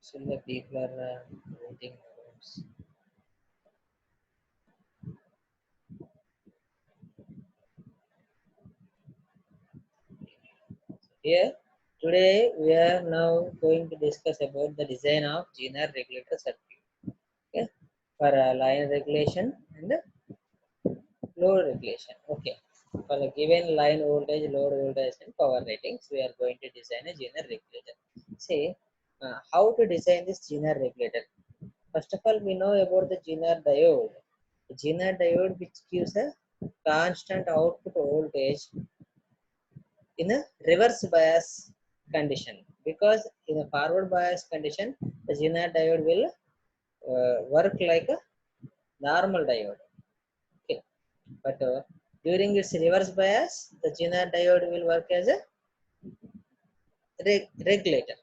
Still the people are waiting rooms. Here today we are now going to discuss about the design of Zener regulator circuit. Okay, for line regulation and load regulation. Okay, for the given line voltage, load voltage, and power ratings, we are going to design a Zener regulator. See how to design this Zener regulator. First of all, we know about the Zener diode. The Zener diode which gives a constant output voltage in a reverse bias condition, because in a forward bias condition the Zener diode will work like a normal diode. Okay, but during its reverse bias the Zener diode will work as a regulator.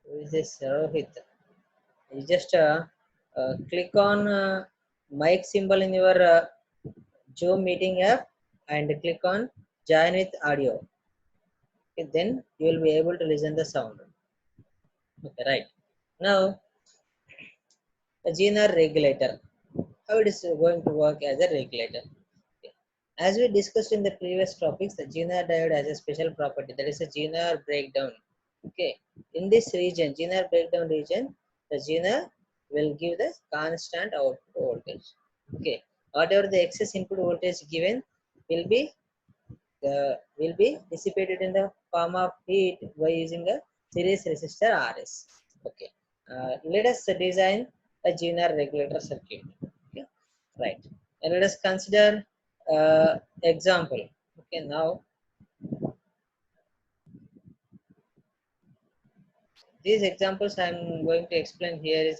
Who is this Rohit? You just click on mic symbol in your Zoom meeting app and click on join with audio. Okay, then you will be able to listen the sound. Okay, right. Now a Zener regulator. How it is going to work as a regulator? Okay. As we discussed in the previous topics, the Zener diode has a special property, that is a Zener breakdown. Okay, in this region, Zener breakdown region, the Zener will give the constant output voltage. Okay, whatever the excess input voltage given will be dissipated in the form of heat by using a series resistor RS. Okay, let us design a Zener regulator circuit. Okay, right, and let us consider example. Okay, now these examples I am going to explain here is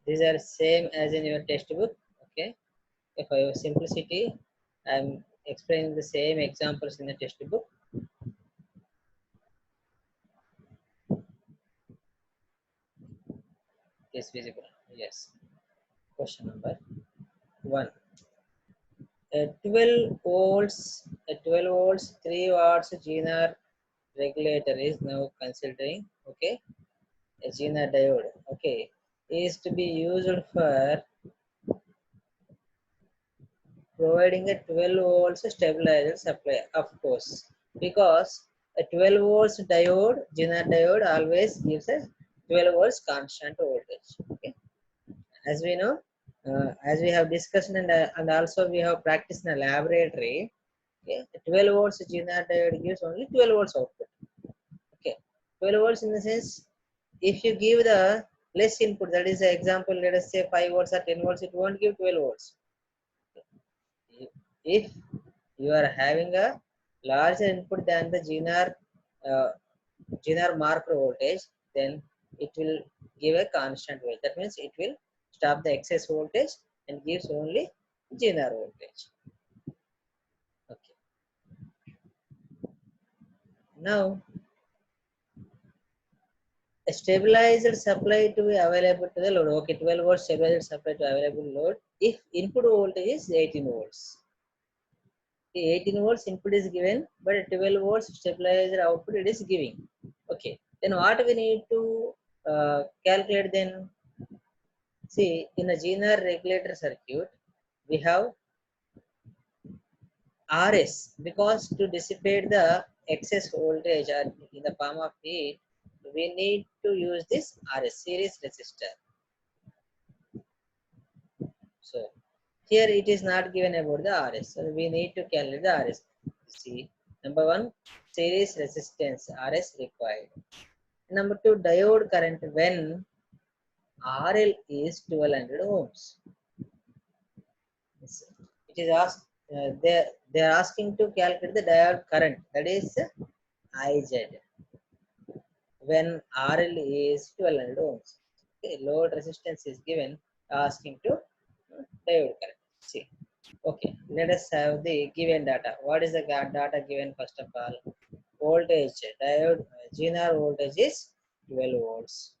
these are same as in your textbook. Okay, for your simplicity I am explaining the same examples in the textbook. Is visible? Yes. Question number 1. A 12 volts 3 watts Zener regulator is now considering, okay, a Zener diode, okay, is to be used for providing a 12 volts stabilizer supply, of course, because a 12 volts diode, Zener diode, always gives a 12 volts constant voltage. Okay, as we know, as we have discussed and also we have practiced in a laboratory. Okay, 12 volts Zener diode gives only 12 volts output. Okay, 12 volts in the sense, if you give the less input, that is the example, let us say 5 volts or 10 volts, it won't give 12 volts. If you are having a larger input than the uh, Zener marked voltage, then it will give a constant voltage. That means it will stop the excess voltage and gives only Zener voltage. Okay. Now a stabilizer supply to be available to the load. Okay, 12 volts stabilizer supply to available load if input voltage is 18 volts. 18 volts input is given, but 12 volts stabilizer output it is giving. Okay, then what we need to calculate then? See, in a Zener regulator circuit, we have RS, because to dissipate the excess voltage or in the form of heat, we need to use this RS, series resistor. So here it is not given about the RS, so we need to calculate the RS. See, number 1, series resistance RS required. Number 2, diode current when RL is 1200 ohms. It is asked, they are asking to calculate the diode current, that is IZ, when RL is 1200 ohms. Okay, load resistance is given, asking to diode current. See, okay, let us have the given data. What is the data given? First of all, voltage diode Zener voltage is 12 volts.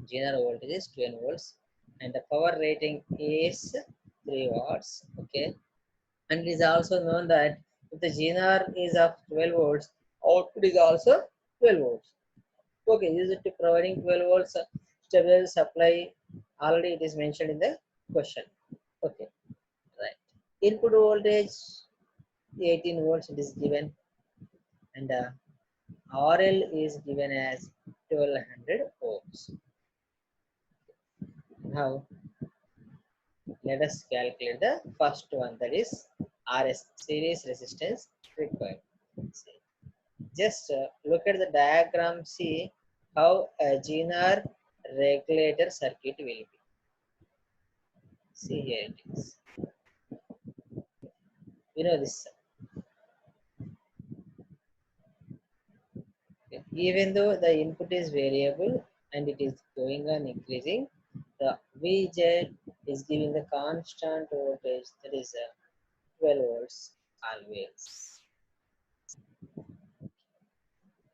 Zener voltage is 12 volts, and the power rating is 3 watts. Okay, and it is also known that if the Zener is of 12 volts, output is also 12 volts. Okay, use it to providing 12 volts stable supply. Already it is mentioned in the question. Okay, right. Input voltage 18 volts it is given, and RL is given as 1200 ohms. Now let us calculate the first one, that is RS, series resistance required. See, just look at the diagram, see how a Zener regulator circuit will be. See here it is. You know this. Okay. Even though the input is variable and it is going on increasing, the VZ is giving the constant voltage, that is 12 volts always.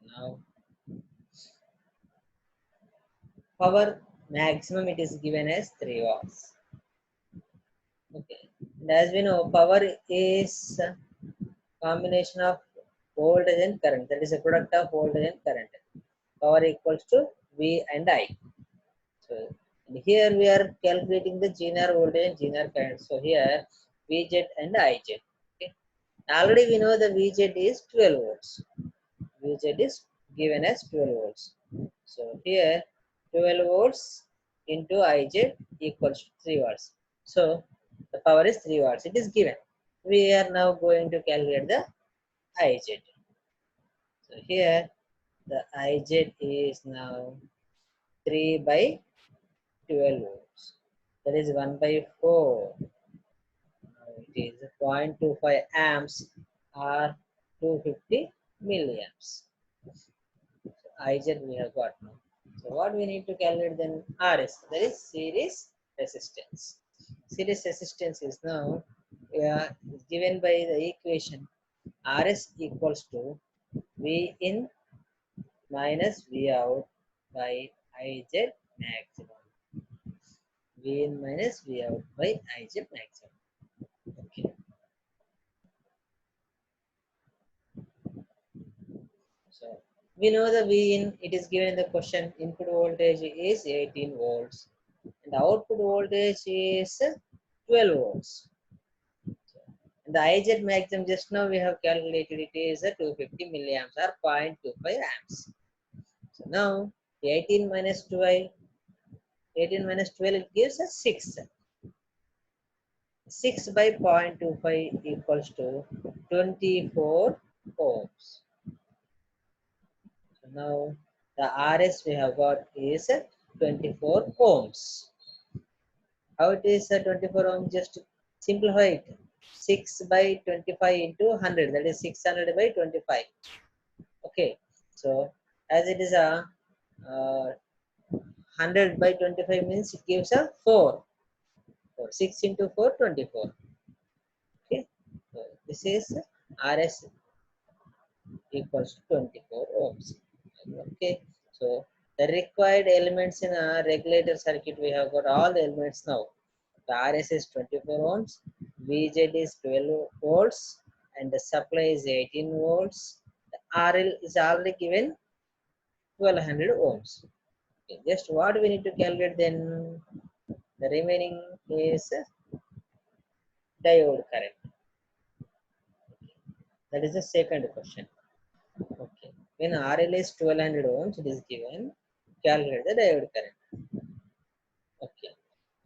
Now power maximum it is given as 3 watts. Okay, and as we know, power is a combination of voltage and current, that is a product of voltage and current. Power equals to V and I. So and here we are calculating the Zener voltage and Zener current. So here VZ and IZ. Okay. Already we know the VZ is 12 volts. VZ is given as 12 volts. So here 12 volts into IZ equals to 3 watts. So the power is 3 watts. It is given. We are now going to calculate the IZ. So here the IZ is now 3 by 12 volts. That is 1 by 4. It is 0.25 amps or 250 milliamps. So IZ we have got now. So what we need to calculate then? RS, that is series resistance. Series resistance is now given by the equation RS equals to V in minus V out by IZ maximum. V in minus V out by IZ maximum. Okay. So we know the V in, it is given in the question. Input voltage is 18 volts and the output voltage is 12 volts. And the IZ maximum just now we have calculated, it is 250 milliamps or 0.25 amps. So now 18 minus 12, 18 minus 12 it gives us 6. 6 by 0.25 equals to 24 ohms. So now the RS we have got is 24 ohms. How it is 24 ohms? Just simplify it. 6 by 25 into 100, that is 600 by 25. Okay, so as it is a 100 by 25 means it gives a 4. 6 into 4, 24. Okay, so this is RS equals to 24 ohms. Okay, so the required elements in a regulator circuit, we have got all the elements now. The RS is 24 ohms, VZ is 12 volts, and the supply is 18 volts. The RL is already given 1200 ohms. Okay, just what we need to calculate then? The remaining is diode current. That is the second question. Okay. When RL is 1200 ohms, it is given. Calculate the diode current. Okay.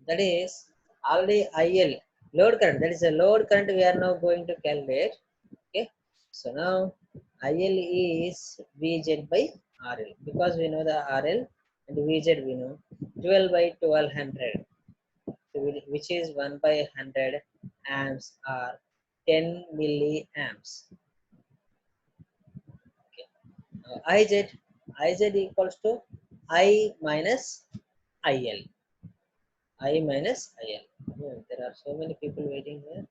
That is already IL, load current. That is a load current we are now going to calculate. Okay. So now IL is VZ by RL, because we know the RL and VZ we know 12 by 1200, which is 1 by 100 amps or 10 milliamps. IZ equals to I minus IL. I minus IL. Oh, there are so many people waiting here.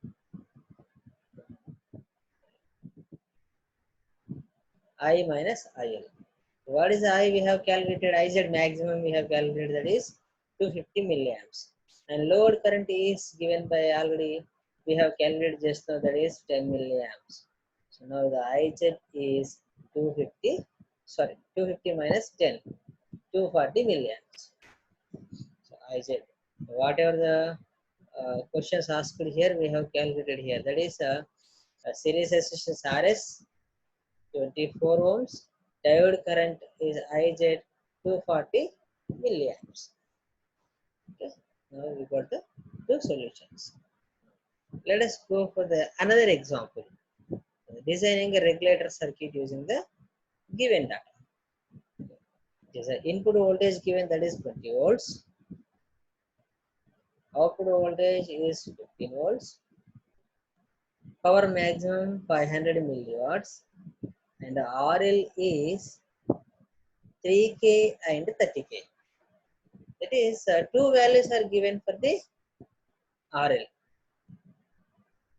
I minus IL. What is I? We have calculated IZ maximum. We have calculated, that is 250 milliamps. And load current is given by already. We have calculated just now, that is 10 milliamps. So now the IZ is 250 sorry, 250 minus 10, 240 milliamps. So I said, whatever the questions asked here, we have calculated here. That is series resistance RS 24 ohms, diode current is IZ 240 milliamps. Okay, now we got the two solutions. Let us go for the another example. Designing a regulator circuit using the given data. Is the input voltage given, that is 20 volts. Output voltage is 15 volts. Power maximum 500 milliwatts. And the RL is 3K and 30K. That is, two values are given for the RL.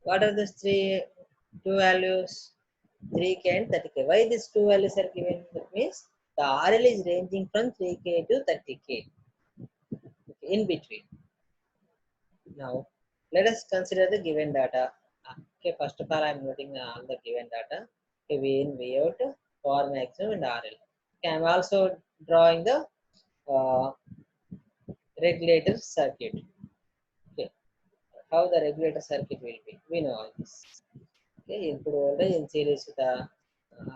What are the two values? 3K and 30K. Why these two values are given? That means the RL is ranging from 3K to 30K, in between. Now, let us consider the given data. Okay, first of all, I am noting all the given data. Okay, V in, V out, power maximum and RL. Okay, I am also drawing the uh, regulator circuit. Okay, how the regulator circuit will be, we know all this. Okay, input voltage in series with the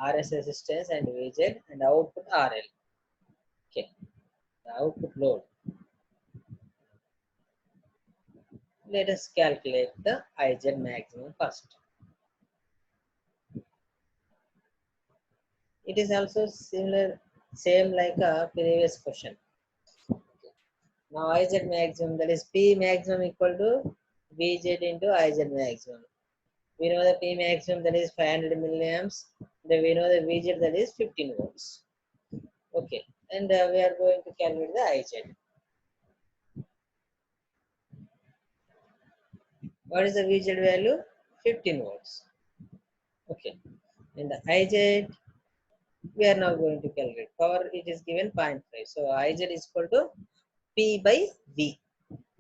RS resistance and VZ, and output RL. Okay, the output load. Let us calculate the IZ maximum first. It is also similar, same like a previous question. Now IZ maximum, that is P maximum equal to VZ into IZ maximum. We know the P maximum, that is 500 milliamps. Then we know the VZ, that is 15 volts. Okay, and we are going to calculate the IZ. What is the VZ value? 15 volts. Okay, and the IZ, we are now going to calculate. Power, it is given 0.5. So IZ is equal to P by V.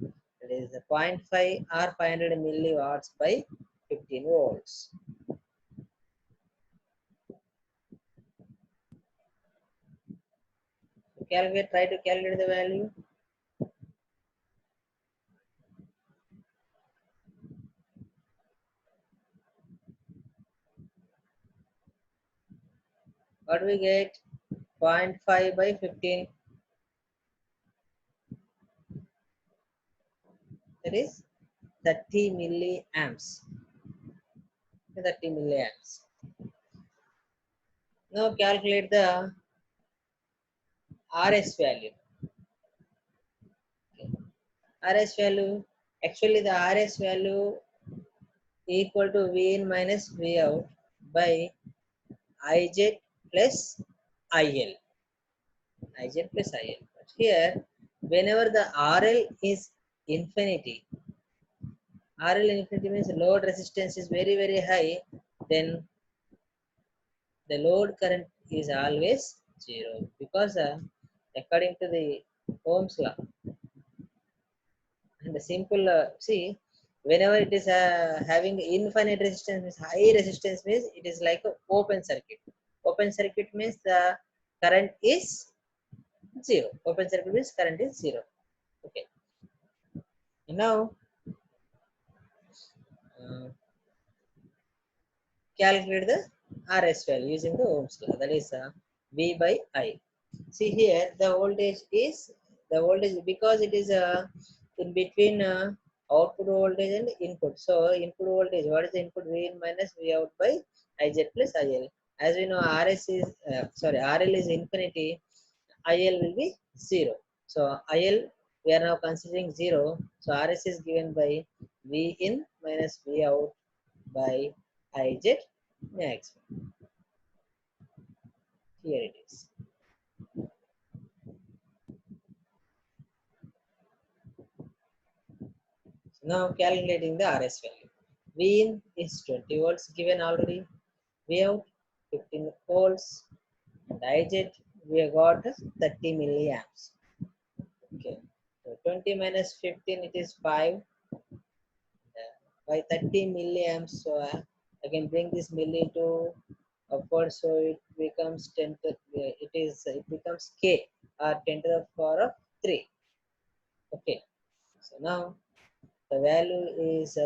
That is the 0.5 or 500 milliwatts by 15 volts. Calculate, try to calculate the value. What we get? 0.5 by 15. That is 30 milliamps. 30 milliamps. Now calculate the RS value. Okay. RS value. Actually, the RS value equal to V in minus V out by IZ plus IL. IZ plus IL. But here, whenever the RL is infinity, RL infinity means load resistance is very, very high, then the load current is always zero, because according to the Ohm's law, and the simple see, whenever it is having infinite resistance means high resistance means it is like an open circuit. Open circuit means the current is zero. Open circuit means current is zero. Okay, now uh, calculate the RS value using the Ohm's law, that is V by I. See here, the voltage is the voltage, because it is in between output voltage and input. So input voltage, what is the input? V in minus V out by IZ plus IL. As we know, RS is RL is infinity, IL will be zero. So IL, we are now considering zero. So RS is given by V in minus V out by IZ maximum. Here it is. Now calculating the RS value. V in is 20 volts given already. V out 15 volts. And IZ, we have got 30 milliamps. Okay. So 20 minus 15, it is 5. By 30 milliamps, so I can bring this milli to upward, so it becomes 10 to, it becomes k or 10 to the power of 3. Okay, so now the value is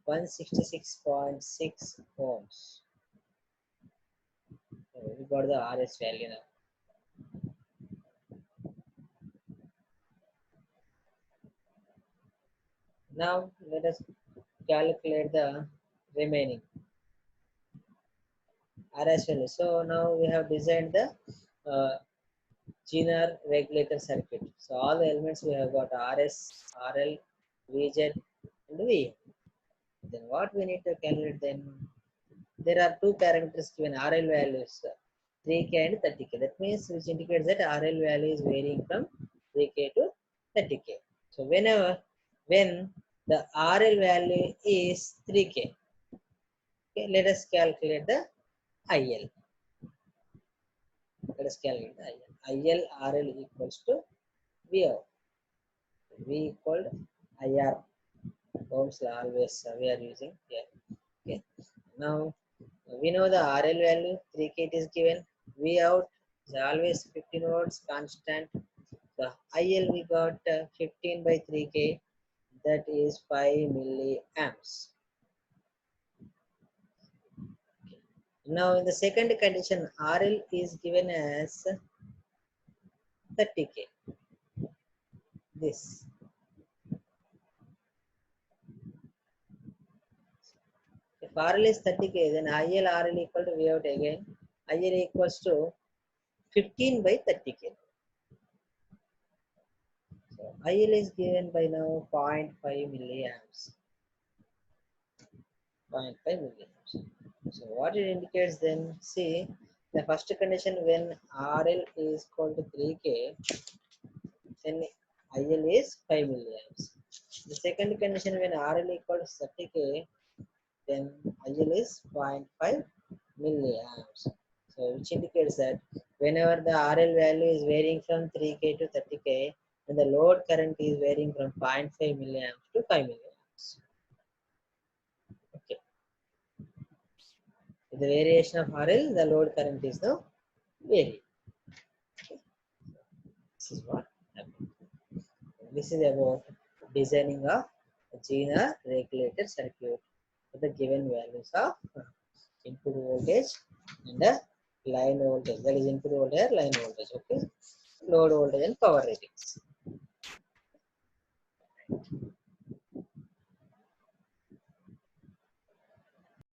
166.6 ohms. So we got the RS value now. Now let us calculate the remaining RS value. So now we have designed the uh, Zener regulator circuit. So all the elements we have got RS, RL, VZ, and V. Then what we need to calculate then? There are two parameters given RL values 3K and 30K. That means which indicates that RL value is varying from 3K to 30K. So when the RL value is 3K, okay, let us calculate the IL. Let us calculate the IL. IL RL equals to V out. V equal IR. Ohms law always we are using here. Okay. Now we know the RL value 3K it is given. V out is always 15 volts constant. The IL we got 15 by 3K, that is 5 milliamps. Now in the second condition RL is given as 30K. This. If RL is 30K, then IL RL equal to V out again. IL equals to 15 by 30K. So IL is given by now 0.5 milliamps. 0.5 milliamps. So what it indicates then, see the first condition when RL is equal to 3K, then IL is 5 milliamps. The second condition when RL equals 30K, then IL is 0.5 milliamps. So which indicates that whenever the RL value is varying from 3K to 30K, then the load current is varying from 0.5 milliamps to 5 milliamps. Okay. With the variation of RL, the load current is now varying. Okay. This is what happened. This is about designing a Zener regulated circuit with the given values of input voltage and the line voltage. That is input voltage, line voltage. Okay. Load voltage and power ratings.